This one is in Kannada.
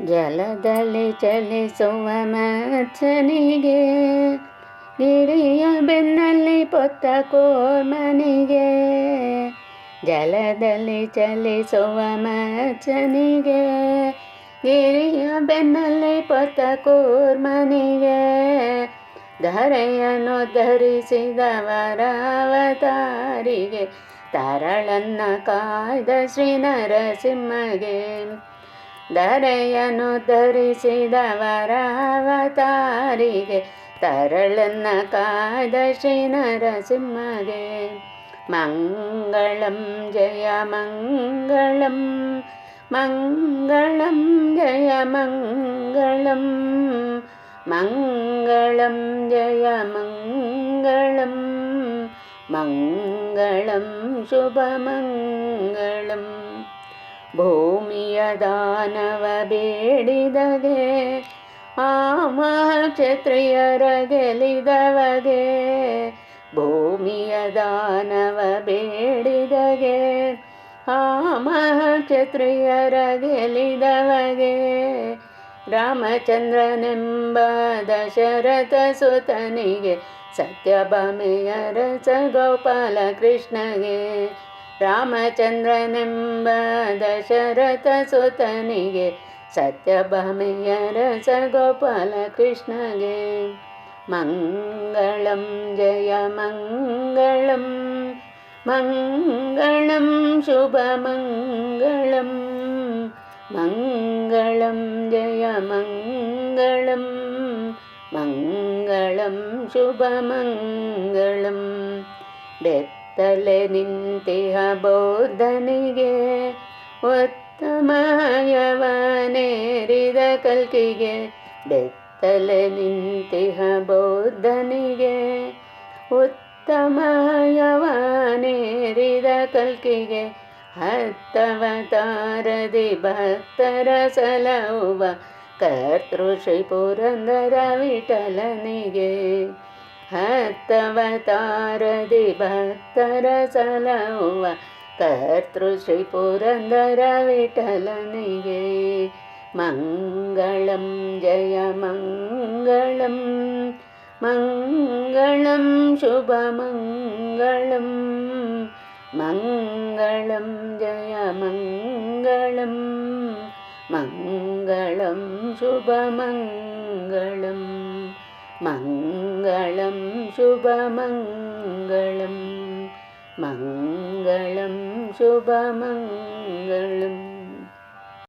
ಜಲದಲ್ಲಿ ಚಲಿಸುವ ಮಚ್ಚನಿಗೆ, ಗಿರಿಯ ಬೆನ್ನಲ್ಲಿ ಪೊತ್ತ ಕೋರ್ಮನಿಗೆ. ಜಲದಲ್ಲಿ ಚಲಿಸುವ ಮಚ್ಚನಿಗೆ, ಗಿರಿಯ ಬೆನ್ನಲ್ಲಿ ಪೊತ್ತ ಕೂರ್ಮನಿಗೆ. ಧರೆಯನ್ನು ಧರಿಸಿದವರ ಅವತಾರಿಗೆ, ತರಳನ್ನ ಕಾಯ್ದ ಶ್ರೀ ನರಸಿಂಹಗೆ. ಧರೆಯನ್ನು ಧರಿಸಿದವರ ಅವತಾರಿಗೆ, ತರಳನ್ನ ಕಾಯ್ದ ಶ್ರೀ ನರಸಿಂಹಗೆ. ಮಂಗಳಂ ಜಯ ಮಂಗಳಂ, ಮಂಗಳಂ ಜಯ ಮಂಗಳಂ, ಮಂಗಳಂ ಜಯ ಮಂಗಳಂ, ಮಂಗಳಂ ಶುಭಮಂಗಳಂ. ಭೂಮಿಯ ದಾನವ ಬೇಡಿದಗೆ, ಆ ಮಹಾಕ್ಷತ್ರಿಯರ ಗೆಲಿದವಗೆ. ಭೂಮಿಯ ದಾನವ ಬೇಡಿದಗೆ, ಆ ಮಹಾಕ್ಷತ್ರಿಯರ ಗೆಲಿದವಗೆ. ರಾಮಚಂದ್ರನೆಂಬ ದಶರಥ ಸುತನಿಗೆ, ಸತ್ಯಭಾಮೆಯ ರಸ ಗೋಪಾಲ ಕೃಷ್ಣಗೆ. ರಾಮಚಂದ್ರನೆಂಬ ದಶರಥ ಸುತನಿಗೆ, ಸತ್ಯಭಾಮೆಯ ರಸ ಗೋಪಾಲ ಕೃಷ್ಣಗೆ. ಮಂಗಳಂ ಜಯ ಮಂಗಳಂ, ಮಂಗಳಂ ಶುಭಮಂಗಳಂ, ಮಂಗಳಂ ಜಯ ಮಂಗಳಂ, ಮಂಗಳಂ ಶುಭಮಂಗಳಂ. ಬೆತ್ತಲೆ ನಿಂತಿಹ ಬೌದ್ಧನಿಗೆ, ಉತ್ತಮಯವನೇರಿದ ಕಲ್ಕಿಗೆ. ಬೆತ್ತಲೆ ನಿಂತಿಹ ಬೌದ್ಧನಿಗೆ, ಉತ್ತಮಯವನೇರಿದ ಕಲ್ಕಿಗೆ. ಹತ್ತವತಾರದಿ ಭಕ್ತರ ಸಲಹುವ, ಕರ್ತೃ ಶ್ರೀ ಪುರಂದರ ವಿಠಲನಿಗೆ. ಹತ್ತವತಾರದಿ ಭಕ್ತರ ಸಲಹುವ, ಕರ್ತೃ ಶ್ರೀ ಪುರಂದರ ವಿಠಲನಿಗೆ. ಮಂಗಳಂ ಜಯ ಮಂಗಳಂ, ಮಂಗಳಂ ಶುಭಮಂಗಳಂ, ಮಂಗಳಂ ಜಯ ಮಂಗಳಂ, ಮಂಗಳಂ ಶುಭಮಂಗಳಂ, ಮಂಗಳಂ ಶುಭಮಂಗಳಂ, ಮಂಗಳಂ ಶುಭಮಂಗಳಂ.